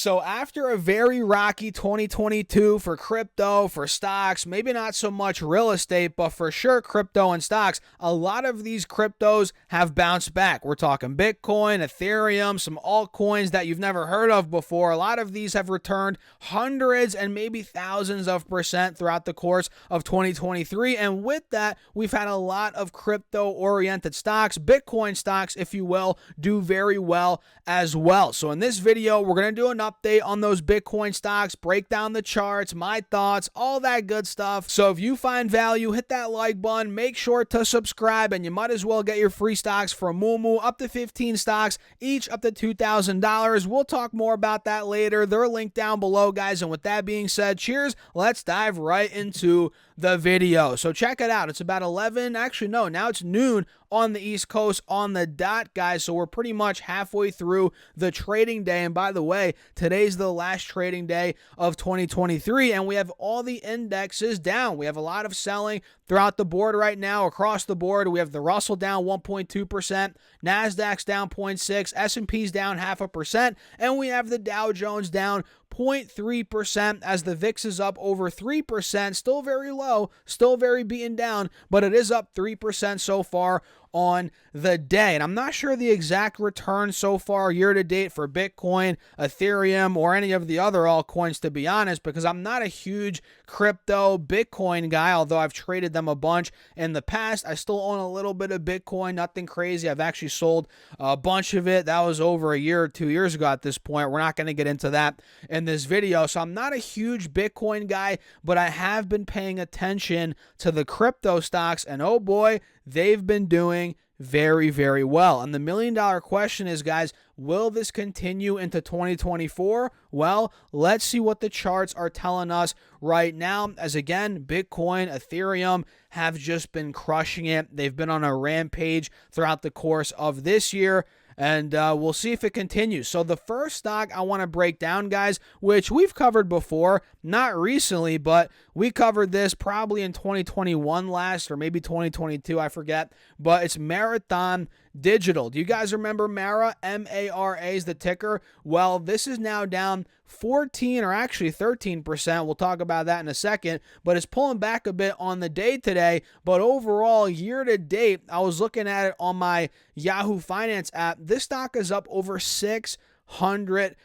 So after a very rocky 2022 for crypto, for stocks, maybe not so much real estate, but for sure crypto and stocks, a lot of these cryptos have bounced back. We're talking Bitcoin, Ethereum, some altcoins that you've never heard of before. A lot of these have returned hundreds and maybe thousands of percent throughout the course of 2023. And with that, we've had a lot of crypto-oriented stocks, Bitcoin stocks, if you will, do very well as well. So in this video, we're going to do an update on those Bitcoin stocks, break down the charts, my thoughts, all that good stuff. So if you find value, hit that like button, make sure to subscribe, and you might as well get your free stocks from Moomoo, up to 15 stocks, each up to $2,000. We'll talk more about that later. They're linked down below, guys. And with that being said, cheers. Let's dive right into the video. So check it out. It's about 11, actually no, now it's noon on the East Coast on the dot, guys. So we're pretty much halfway through the trading day. And by the way, today's the last trading day of 2023, and we have all the indexes down. We have a lot of selling throughout the board right now, across the board. We have the Russell down 1.2%, NASDAQ's down 0.6%, S&P's down 0.5%, and we have the Dow Jones down 0.3% as the VIX is up over 3%, still very low, still very beaten down, but it is up 3% so far on the day. And I'm not sure the exact return so far year to date for Bitcoin, Ethereum, or any of the other altcoins, to be honest, because I'm not a huge crypto Bitcoin guy, although I've traded them a bunch in the past. I still own a little bit of Bitcoin, nothing crazy. I've actually sold a bunch of it. That was over a year or 2 years ago at this point. We're not going to get into that in this video. So I'm not a huge Bitcoin guy, but I have been paying attention to the crypto stocks, and oh boy, they've been doing very, very well. And the million-dollar question is, guys, will this continue into 2024? Well, let's see what the charts are telling us right now, as again, Bitcoin, Ethereum have just been crushing it. They've been on a rampage throughout the course of this year, and we'll see if it continues. So the first stock I want to break down, guys, which we've covered before, not recently, but we covered this probably in 2021 last, or maybe 2022, I forget, but it's Marathon Digital. Do you guys remember Mara? M-A-R-A is the ticker. Well, this is now down 14 or actually 13%. We'll talk about that in a second, but it's pulling back a bit on the day today. But overall, year to date, I was looking at it on my Yahoo Finance app. This stock is up over 600%.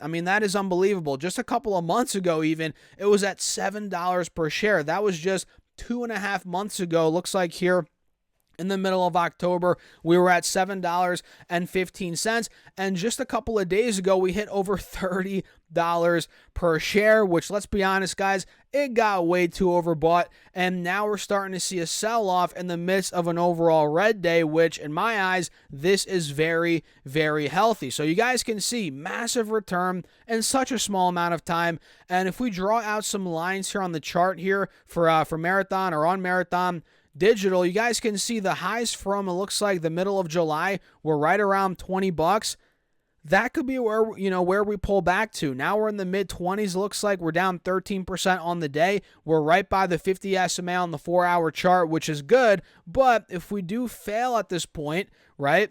I mean, that is unbelievable. Just a couple of months ago, even, it was at $7 per share. That was just 2.5 months ago. Looks like here in the middle of October, we were at $7.15. And just a couple of days ago, we hit over $30 per share, which, let's be honest, guys, it got way too overbought. And now we're starting to see a sell-off in the midst of an overall red day, which in my eyes, this is very, very healthy. So you guys can see massive return in such a small amount of time. And if we draw out some lines here on the chart here for Marathon, or on Marathon Digital, you guys can see the highs from, it looks like, the middle of July were right around $20. That could be where, where we pull back to. Now we're in the mid 20s. Looks like we're down 13% on the day. We're right by the 50 SMA on the 4-hour chart, which is good. But if we do fail at this point, right,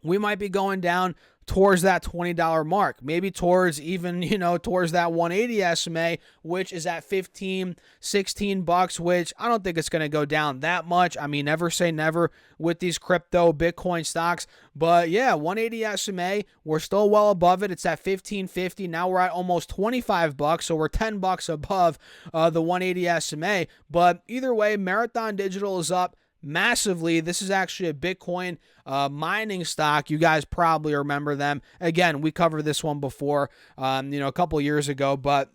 we might be going down towards that $20 mark, maybe towards even, towards that 180 SMA, which is at 15, 16 bucks, which I don't think it's going to go down that much. I mean, never say never with these crypto Bitcoin stocks, but yeah, 180 SMA, we're still well above it. It's at 15.50. Now we're at almost 25 bucks. So we're 10 bucks above the 180 SMA, but either way, Marathon Digital is up massively. This is actually a Bitcoin mining stock. You guys probably remember them. Again, we covered this one before, a couple years ago, but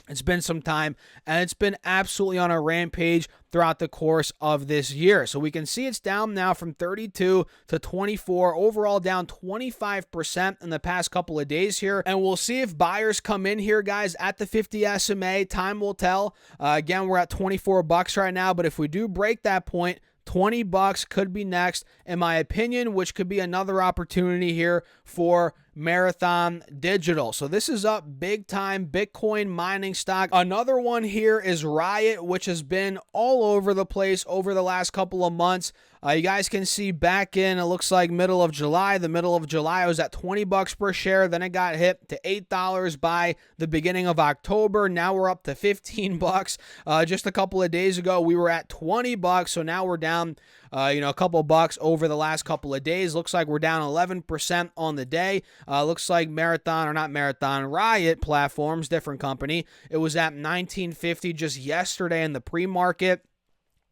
it's been some time, and it's been absolutely on a rampage throughout the course of this year. So we can see it's down now from 32 to 24, overall down 25% in the past couple of days here. And we'll see if buyers come in here, guys, at the 50 SMA. Time will tell. Again, we're at 24 bucks right now, but if we do break that point, 20 bucks could be next, in my opinion, which could be another opportunity here for Marathon Digital. So this is up big time, Bitcoin mining stock. Another one here is Riot, which has been all over the place over the last couple of months. You guys can see back in, it looks like middle of July. The middle of July was at $20 per share. Then it got hit to $8 by the beginning of October. Now we're up to $15. Just a couple of days ago, we were at $20. So now we're down, a couple bucks over the last couple of days. Looks like we're down 11% on the day. Looks like Riot Platforms, different company. It was at $19.50 just yesterday in the pre-market.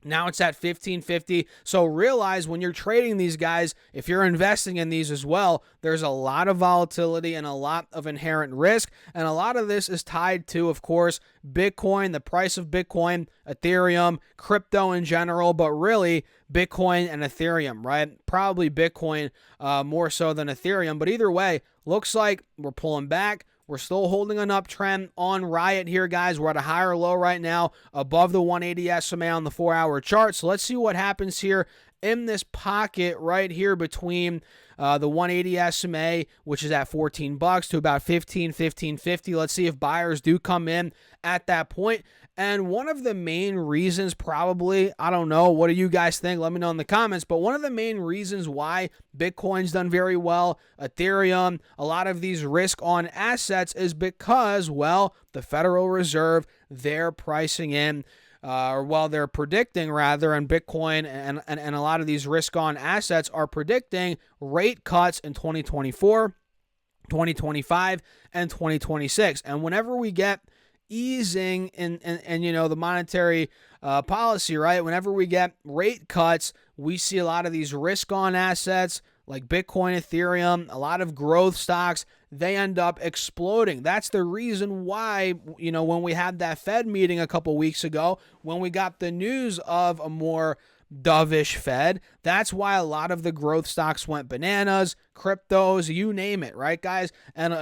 Now it's at $15.50. So realize when you're trading these guys, if you're investing in these as well, there's a lot of volatility and a lot of inherent risk. And a lot of this is tied to, of course, Bitcoin, the price of Bitcoin, Ethereum, crypto in general, but really Bitcoin and Ethereum, right? Probably Bitcoin more so than Ethereum. But either way, looks like we're pulling back. We're still holding an uptrend on Riot here, guys. We're at a higher low right now, above the 180 SMA on the 4-hour chart. So let's see what happens here in this pocket right here between the 180 SMA, which is at $14, to about $15.50. Let's see if buyers do come in at that point. And one of the main reasons, probably, I don't know, what do you guys think? Let me know in the comments. But one of the main reasons why Bitcoin's done very well, Ethereum, a lot of these risk on assets is because, well, the Federal Reserve, they're pricing in, they're predicting rather, and Bitcoin and a lot of these risk on assets are predicting rate cuts in 2024, 2025, and 2026. And whenever we get easing in the monetary policy, right? Whenever we get rate cuts, we see a lot of these risk on assets like Bitcoin, Ethereum, a lot of growth stocks, they end up exploding. That's the reason why, when we had that Fed meeting a couple weeks ago, when we got the news of a more dovish Fed, that's why a lot of the growth stocks went bananas, cryptos, you name it, right, guys? And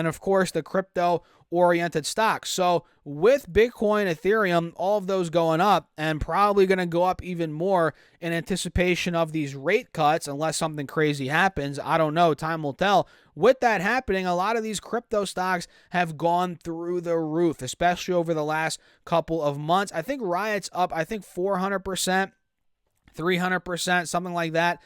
of course, the crypto-oriented stocks. So with Bitcoin, Ethereum, all of those going up and probably going to go up even more in anticipation of these rate cuts, unless something crazy happens. I don't know. Time will tell. With that happening, a lot of these crypto stocks have gone through the roof, especially over the last couple of months. I think Riot's up, 400%. 300%, something like that,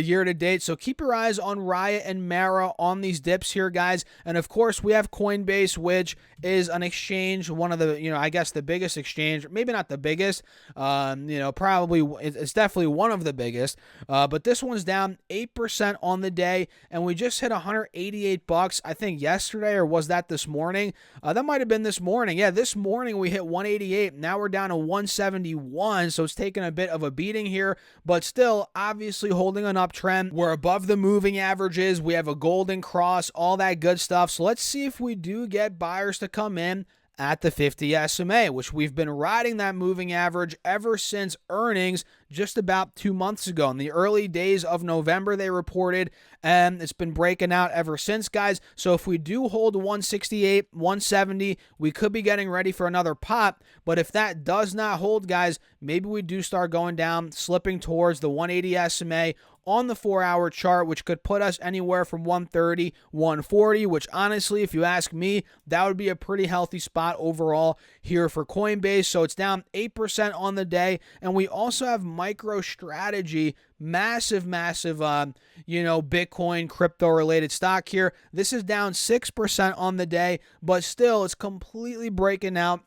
year to date. So keep your eyes on Riot and Mara on these dips here, guys. And of course, we have Coinbase, which is an exchange, one of the, I guess the biggest exchange, maybe not the biggest, probably it's definitely one of the biggest. But this one's down 8% on the day, and we just hit $188, I think yesterday, or was that this morning? That might have been this morning. Yeah, this morning we hit 188. Now we're down to 171, so it's taken a bit of a beating here, but still obviously holding an uptrend. We're above the moving averages. We have a golden cross, all that good stuff. So let's see if we do get buyers to come in at the 50 SMA, which we've been riding that moving average ever since earnings just about 2 months ago. In the early days of November, they reported, and it's been breaking out ever since, guys. So if we do hold 168, 170, we could be getting ready for another pop. But if that does not hold, guys, maybe we do start going down, slipping towards the 180 SMA on the 4-hour chart, which could put us anywhere from 130, 140, which honestly, if you ask me, that would be a pretty healthy spot overall here for Coinbase. So it's down 8% on the day. And we also have MicroStrategy, massive, Bitcoin crypto related stock here. This is down 6% on the day, but still it's completely breaking out.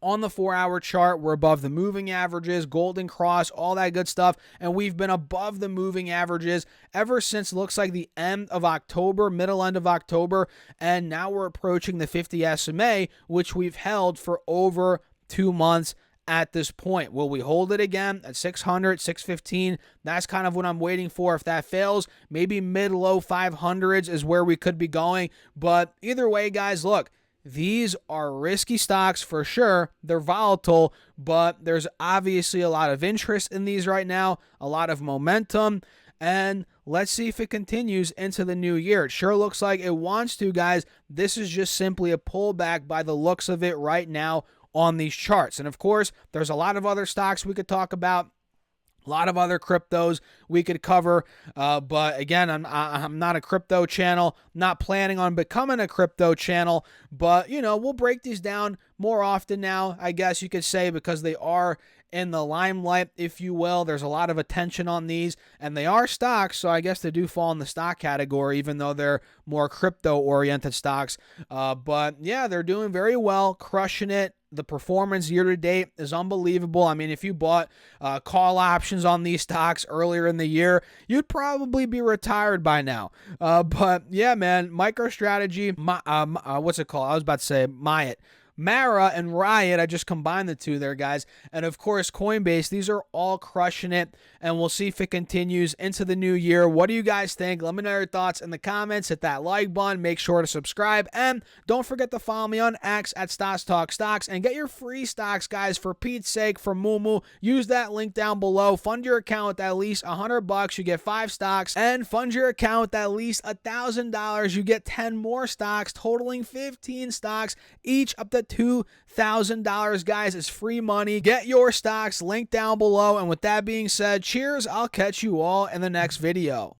On the 4-hour chart, we're above the moving averages, golden cross, all that good stuff, and we've been above the moving averages ever since looks like the end of October, middle end of October, and now we're approaching the 50 SMA, which we've held for over 2 months at this point. Will we hold it again at 600, 615? That's kind of what I'm waiting for. If that fails, maybe mid-low 500s is where we could be going, but either way, guys, look, these are risky stocks for sure. They're volatile, but there's obviously a lot of interest in these right now, a lot of momentum, and let's see if it continues into the new year. It sure looks like it wants to, guys. This is just simply a pullback by the looks of it right now on these charts. And of course, there's a lot of other stocks we could talk about. A lot of other cryptos we could cover, but again, I'm not a crypto channel, not planning on becoming a crypto channel, but we'll break these down more often now, I guess you could say, because they are in the limelight, if you will. There's a lot of attention on these, and they are stocks, so I guess they do fall in the stock category, even though they're more crypto-oriented stocks. But yeah, they're doing very well, crushing it. The performance year to date is unbelievable. I mean, if you bought call options on these stocks earlier in the year, you'd probably be retired by now. But yeah, man, MicroStrategy, what's it called? I was about to say Mara and Riot, I just combined the two there, guys. And of course, Coinbase, these are all crushing it, and we'll see if it continues into the new year. What do you guys think? Let me know your thoughts in the comments. Hit that like button. Make sure to subscribe, and don't forget to follow me on X at Stocks Talk Stocks, and get your free stocks, guys, for Pete's sake, for Moomoo. Use that link down below. Fund your account with at least $100. You get 5 stocks, and fund your account with at least $1,000. You get 10 more stocks, totaling 15 stocks, each up to $2,000, guys. It's free money. Get your stocks, link down below. And with that being said, cheers. I'll catch you all in the next video.